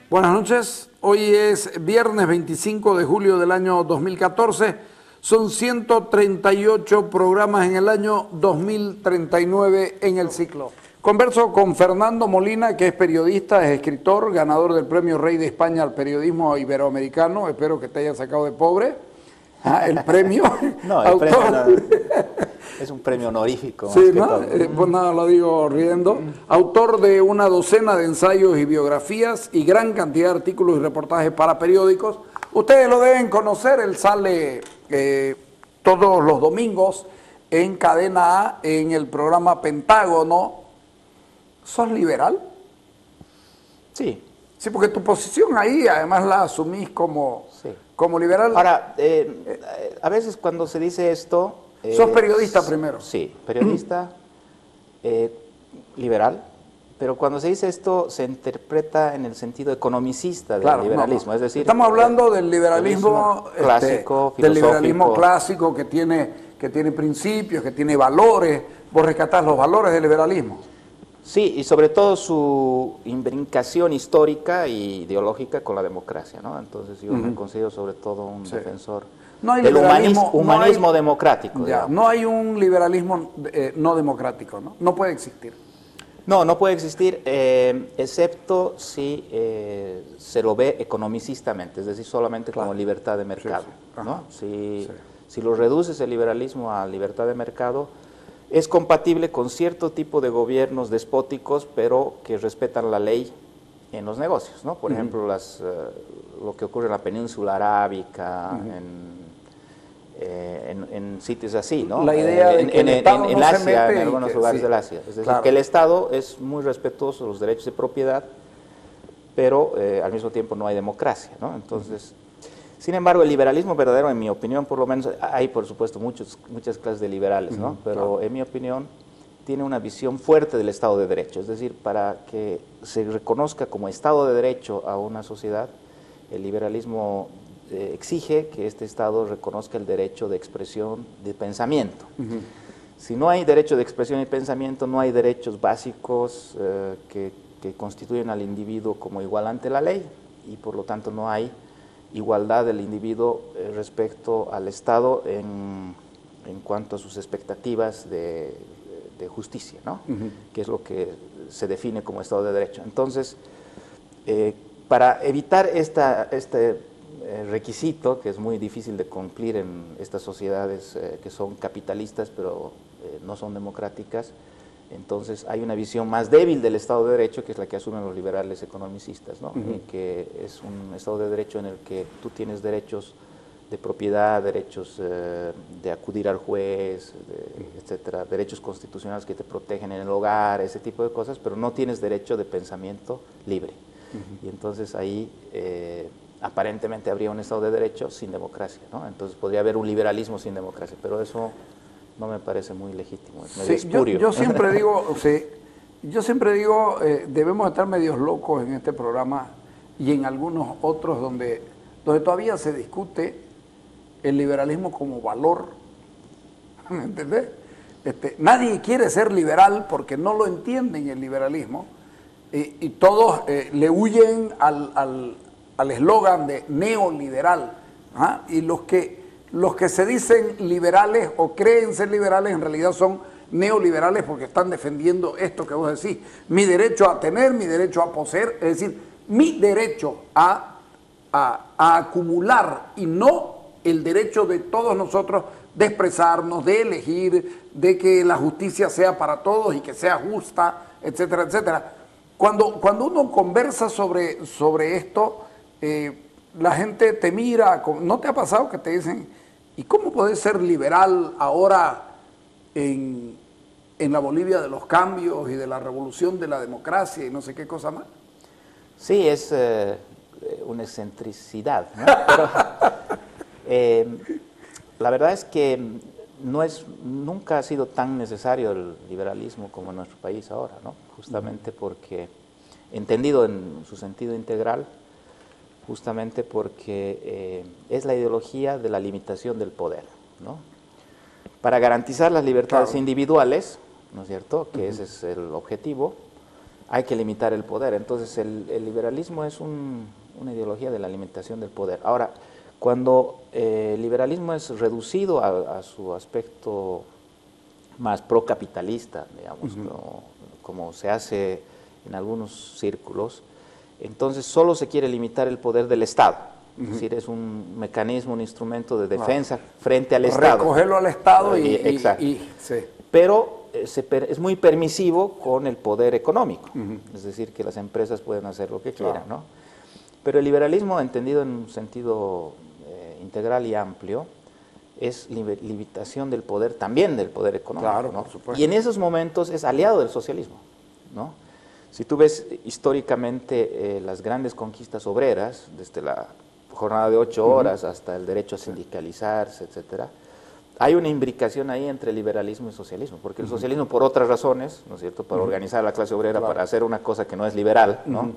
Buenas noches, hoy es viernes 25 de julio del año 2014, son 138 programas en el año 2039 en el ciclo. Converso con Fernando Molina, que es periodista, es escritor, ganador del Premio Rey de España al periodismo iberoamericano, espero que te haya sacado de pobre, el premio. No, el premio no, es un premio honorífico. Sí, ¿no? Pues nada, lo digo riendo. Autor de una docena de ensayos y biografías y gran cantidad de artículos y reportajes para periódicos. Ustedes lo deben conocer, él sale todos los domingos en Cadena A en el programa Pentágono. ¿Sos liberal? Sí. Sí, porque tu posición ahí además la asumís como, Sí. como liberal. Ahora, a veces cuando se dice esto... ¿Sos periodista primero? Sí, periodista, liberal, pero cuando se dice esto se interpreta en el sentido economicista del liberalismo, es decir... Estamos hablando del liberalismo clásico, del liberalismo clásico que tiene principios, que tiene valores. Vos rescatás los valores del liberalismo. Sí, y sobre todo su imbricación histórica e ideológica con la democracia, ¿no? Entonces yo me considero sobre todo un defensor del humanismo democrático. Ya, no hay un liberalismo no democrático, ¿no? No puede existir. No puede existir, excepto si se lo ve economicistamente, es decir, solamente como libertad de mercado, ¿no? Si lo reduces el liberalismo a libertad de mercado, es compatible con cierto tipo de gobiernos despóticos, pero que respetan la ley en los negocios, ¿no? Por ejemplo, lo que ocurre en la península arábica, en sitios así, ¿no? La idea de que el Estado en no Asia, se mete en algunos lugares del Asia. Es decir, que el Estado es muy respetuoso de los derechos de propiedad, pero al mismo tiempo no hay democracia, ¿no? Entonces... Sin embargo, el liberalismo verdadero, en mi opinión, por lo menos, hay por supuesto muchas clases de liberales, ¿no? Pero en mi opinión, tiene una visión fuerte del Estado de Derecho. Es decir, para que se reconozca como Estado de Derecho a una sociedad, el liberalismo exige que este Estado reconozca el derecho de expresión de pensamiento. Si no hay derecho de expresión y pensamiento, no hay derechos básicos que constituyen al individuo como igual ante la ley, y por lo tanto no hay igualdad del individuo respecto al Estado en cuanto a sus expectativas de justicia, ¿no? Que es lo que se define como Estado de Derecho. Entonces, para evitar este requisito, que es muy difícil de cumplir en estas sociedades que son capitalistas, pero no son democráticas, entonces hay una visión más débil del Estado de Derecho, que es la que asumen los liberales economicistas, ¿no? Que es un Estado de Derecho en el que tú tienes derechos de propiedad, derechos de acudir al juez, etcétera, derechos constitucionales que te protegen en el hogar, ese tipo de cosas, pero no tienes derecho de pensamiento libre. Y entonces ahí aparentemente habría un Estado de Derecho sin democracia, ¿no? Entonces podría haber un liberalismo sin democracia, pero eso no me parece muy legítimo, es medio espurio. Yo siempre digo, debemos estar medios locos en este programa y en algunos otros donde todavía se discute el liberalismo como valor, ¿entendés? Nadie quiere ser liberal porque no lo entienden el liberalismo y todos le huyen al eslogan de neoliberal, ¿ah? Y los que se dicen liberales o creen ser liberales en realidad son neoliberales porque están defendiendo esto que vos decís, mi derecho a tener, mi derecho a poseer, es decir, mi derecho a acumular y no el derecho de todos nosotros de expresarnos, de elegir, de que la justicia sea para todos y que sea justa, etcétera, etcétera. Cuando uno conversa sobre esto, la gente te mira, ¿no te ha pasado que te dicen, ¿y cómo podés ser liberal ahora en la Bolivia de los cambios y de la revolución de la democracia y no sé qué cosa más? Sí, es una excentricidad, ¿no? Pero la verdad es que nunca ha sido tan necesario el liberalismo como en nuestro país ahora, ¿no? Justamente porque, entendido en su sentido integral, justamente porque es la ideología de la limitación del poder, ¿no? Para garantizar las libertades individuales, ¿no es cierto?, que ese es el objetivo, hay que limitar el poder. Entonces el liberalismo es una ideología de la limitación del poder. Ahora, cuando el liberalismo es reducido a su aspecto más procapitalista, digamos, como se hace en algunos círculos, entonces solo se quiere limitar el poder del Estado. Es decir, es un mecanismo, un instrumento de defensa frente al Estado. Recogerlo al Estado exacto. Sí. Pero es muy permisivo con el poder económico. Es decir, que las empresas pueden hacer lo que quieran, ¿no? Pero el liberalismo, entendido en un sentido integral y amplio, es limitación del poder, también del poder económico. Claro, ¿no? por supuesto. Y en esos momentos es aliado del socialismo, ¿no? Si tú ves históricamente las grandes conquistas obreras, desde la jornada de 8 horas hasta el derecho a sindicalizarse, etcétera, hay una imbricación ahí entre liberalismo y socialismo, porque el socialismo por otras razones, ¿no es cierto?, para organizar a la clase obrera, para hacer una cosa que no es liberal, ¿no?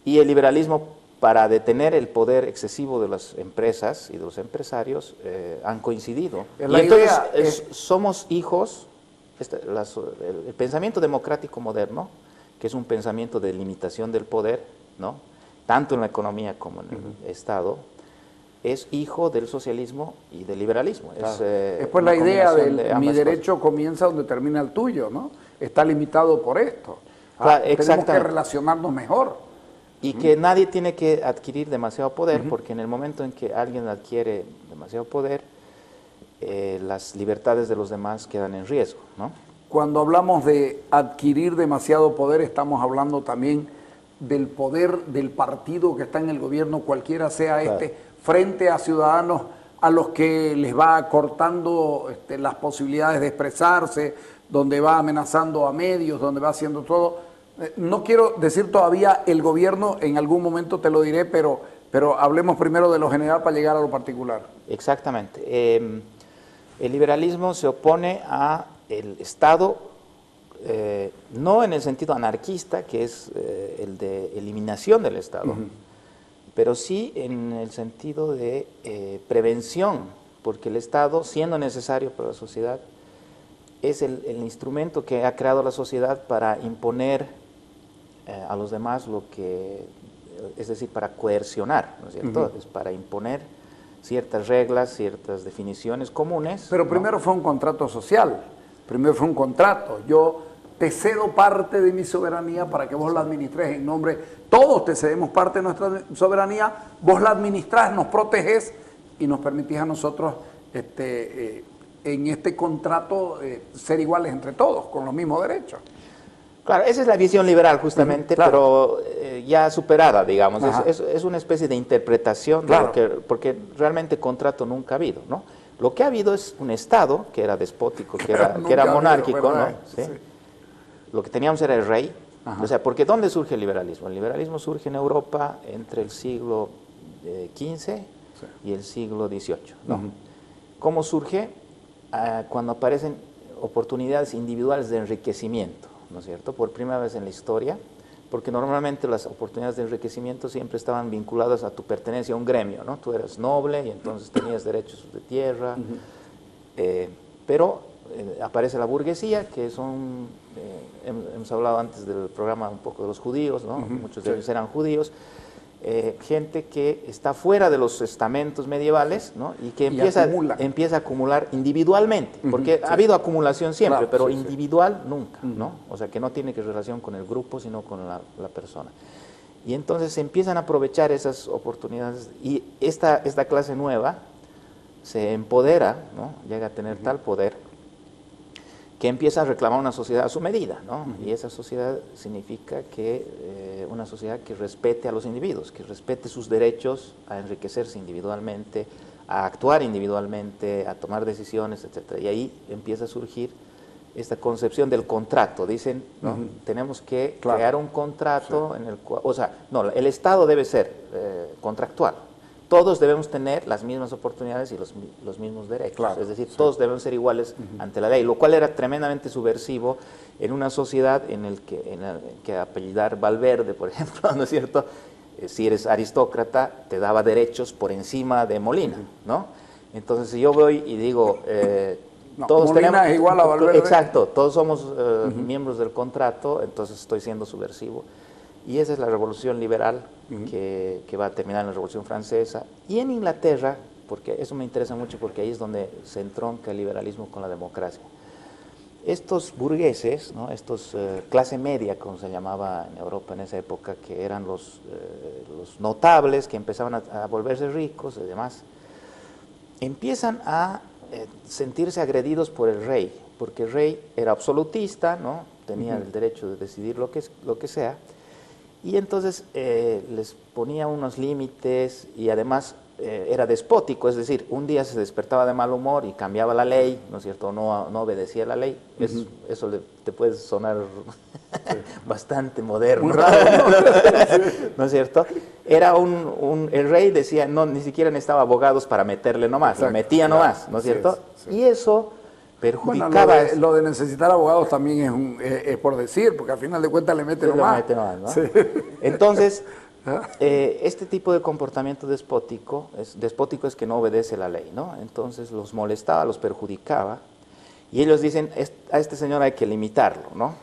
Y el liberalismo para detener el poder excesivo de las empresas y de los empresarios han coincidido. Y entonces somos hijos, el pensamiento democrático moderno, que es un pensamiento de limitación del poder, ¿no?, tanto en la economía como en el Estado, es hijo del socialismo y del liberalismo. Claro. Es pues la idea de mi derecho comienza donde termina el tuyo, ¿no? Está limitado por esto. Claro, tenemos que relacionarnos mejor. Y que nadie tiene que adquirir demasiado poder, porque en el momento en que alguien adquiere demasiado poder, las libertades de los demás quedan en riesgo, ¿no? Cuando hablamos de adquirir demasiado poder, estamos hablando también del poder del partido que está en el gobierno, cualquiera sea frente a ciudadanos a los que les va cortando las posibilidades de expresarse, donde va amenazando a medios, donde va haciendo todo. No quiero decir todavía el gobierno, en algún momento te lo diré, pero hablemos primero de lo general para llegar a lo particular. Exactamente. El liberalismo se opone al Estado, no en el sentido anarquista, que es el de eliminación del Estado, pero sí en el sentido de prevención, porque el Estado, siendo necesario para la sociedad, es el instrumento que ha creado la sociedad para imponer a los demás lo que, es decir, para coercionar, ¿no es cierto? Es para imponer ciertas reglas, ciertas definiciones comunes. Pero primero fue un contrato social, primero fue un contrato. Yo te cedo parte de mi soberanía para que vos la administres en nombre, todos te cedemos parte de nuestra soberanía, vos la administrás, nos proteges y nos permitís a nosotros en este contrato ser iguales entre todos, con los mismos derechos. Claro, esa es la visión liberal justamente, pero ya superada, digamos. Es una especie de interpretación, de lo que, porque realmente contrato nunca ha habido, ¿no? Lo que ha habido es un Estado que era despótico, que era monárquico, ¿no? ¿Sí? Lo que teníamos era el rey. O sea, porque ¿dónde surge el liberalismo? El liberalismo surge en Europa entre el siglo XV y el siglo XVIII, ¿no? ¿Cómo surge? Cuando aparecen oportunidades individuales de enriquecimiento, ¿no es cierto? Por primera vez en la historia, porque normalmente las oportunidades de enriquecimiento siempre estaban vinculadas a tu pertenencia a un gremio, ¿no? Tú eras noble y entonces tenías derechos de tierra, pero aparece la burguesía, que son, hemos hablado antes del programa un poco de los judíos, ¿no? Muchos de ellos eran judíos, gente que está fuera de los estamentos medievales, ¿no? Y que empieza a acumular individualmente, porque ha habido acumulación siempre, pero individual nunca, ¿no? O sea, que no tiene que relación con el grupo, sino con la persona. Y entonces se empiezan a aprovechar esas oportunidades y esta clase nueva se empodera, ¿no? Llega a tener tal poder que empieza a reclamar una sociedad a su medida, ¿no? Y esa sociedad significa que una sociedad que respete a los individuos, que respete sus derechos a enriquecerse individualmente, a actuar individualmente, a tomar decisiones, etc. Y ahí empieza a surgir esta concepción del contrato. Dicen, ¿no? Tenemos que crear un contrato en el cual, o sea, no, el Estado debe ser contractual. Todos debemos tener las mismas oportunidades y los mismos derechos, es decir, todos debemos ser iguales ante la ley, lo cual era tremendamente subversivo en una sociedad en el que apellidar Valverde, por ejemplo, ¿no es cierto? Si eres aristócrata, te daba derechos por encima de Molina, ¿no? Entonces, si yo voy y digo, No, todos Molina tenemos, es igual a Valverde. Exacto, todos somos miembros del contrato, entonces estoy siendo subversivo. Y esa es la revolución liberal que va a terminar en la Revolución Francesa. Y en Inglaterra, porque eso me interesa mucho porque ahí es donde se entronca el liberalismo con la democracia. Estos burgueses, ¿no? Estos clase media, como se llamaba en Europa en esa época, que eran los notables que empezaban a volverse ricos y demás, empiezan a sentirse agredidos por el rey, porque el rey era absolutista, ¿no? Tenía el derecho de decidir lo que sea, y entonces les ponía unos límites y además era despótico, es decir, un día se despertaba de mal humor y cambiaba la ley, ¿no es cierto? No obedecía la ley. Eso te puede sonar bastante moderno, ¿no es cierto? Era el rey decía, no, ni siquiera necesitaba abogados para meterle nomás, lo metía nomás, ¿no es cierto? Sí. Y eso perjudicaba. Bueno, lo de necesitar abogados también es por decir, porque al final de cuentas le mete nomás. ¿No? Sí. Entonces, este tipo de comportamiento despótico es que no obedece la ley, ¿no? Entonces los molestaba, los perjudicaba, y ellos dicen, a este señor hay que limitarlo, ¿no?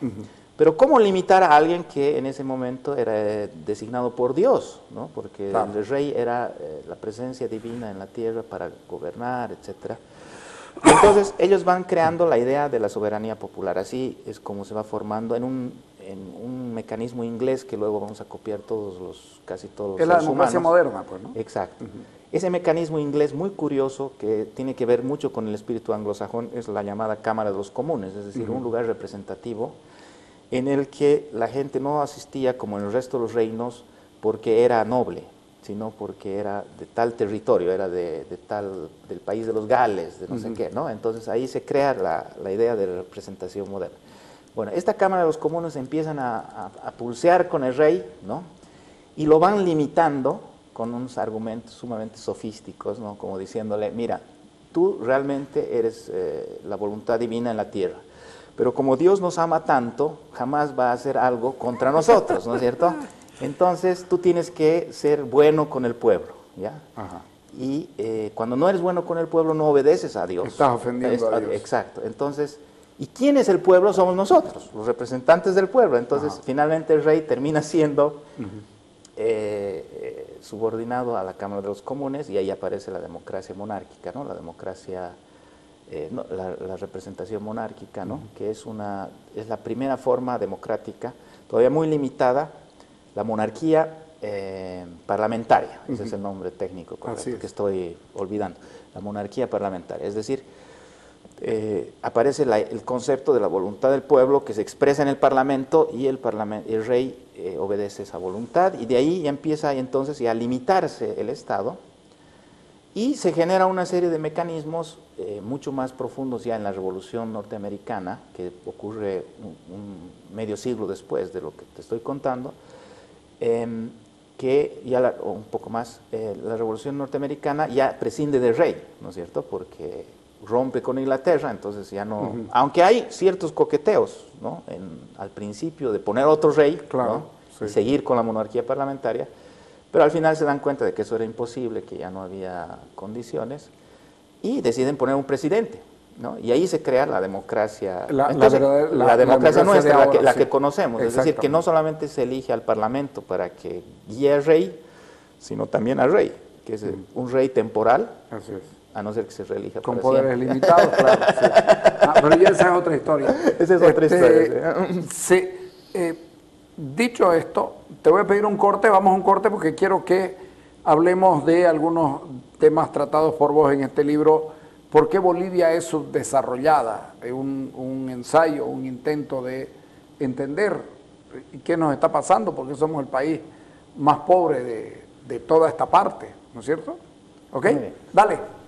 Pero ¿cómo limitar a alguien que en ese momento era designado por Dios, ¿no? Porque el rey era la presencia divina en la tierra para gobernar, etcétera. Entonces ellos van creando la idea de la soberanía popular, así es como se va formando en un mecanismo inglés que luego vamos a copiar casi todos los es la democracia moderna, pues, ¿no? Exacto. Ese mecanismo inglés muy curioso que tiene que ver mucho con el espíritu anglosajón es la llamada Cámara de los Comunes, es decir, un lugar representativo en el que la gente no asistía como en el resto de los reinos porque era noble, sino porque era de tal territorio, era del país de los Gales, de no sé qué, ¿no? Entonces ahí se crea la idea de representación moderna. Bueno, esta Cámara de los Comunes empiezan a pulsear con el rey, ¿no? Y lo van limitando con unos argumentos sumamente sofísticos, ¿no? Como diciéndole, mira, tú realmente eres la voluntad divina en la tierra, pero como Dios nos ama tanto, jamás va a hacer algo contra nosotros, ¿no es cierto? Entonces tú tienes que ser bueno con el pueblo, ¿ya? Ajá. Y cuando no eres bueno con el pueblo no obedeces a Dios. Estás ofendiendo a Dios. Exacto. Entonces, ¿y quién es el pueblo? Somos nosotros, los representantes del pueblo. Entonces, finalmente el rey termina siendo subordinado a la Cámara de los Comunes y ahí aparece la democracia monárquica, ¿no? La democracia, la representación monárquica, ¿no? Que es la primera forma democrática, todavía muy limitada, la monarquía parlamentaria, ese es el nombre técnico correcto que estoy olvidando, la monarquía parlamentaria, es decir, aparece el concepto de la voluntad del pueblo que se expresa en el parlamento y el rey obedece esa voluntad y de ahí ya empieza entonces a limitarse el Estado y se genera una serie de mecanismos mucho más profundos ya en la Revolución Norteamericana, que ocurre un medio siglo después de lo que te estoy contando, que ya un poco más, la Revolución Norteamericana ya prescinde del rey, ¿no es cierto? Porque rompe con Inglaterra, entonces ya no, aunque hay ciertos coqueteos, ¿no? Al principio de poner otro rey, ¿no? Y seguir con la monarquía parlamentaria, pero al final se dan cuenta de que eso era imposible, que ya no había condiciones, y deciden poner un presidente, ¿no? Y ahí se crea la democracia, la democracia nuestra, la que conocemos, es decir, que no solamente se elige al parlamento para que guíe al rey, sino también al rey, que es un rey temporal. Así es. A no ser que se reelija con poderes limitados, claro. Pero ya esa es otra historia. Esa es otra historia. Sí. Dicho esto, te voy a pedir un corte, vamos a un corte porque quiero que hablemos de algunos temas tratados por vos en este libro. ¿Por qué Bolivia es subdesarrollada? Un ensayo, un intento de entender qué nos está pasando, porque somos el país más pobre de toda esta parte, ¿no es cierto? ¿Ok? Dale.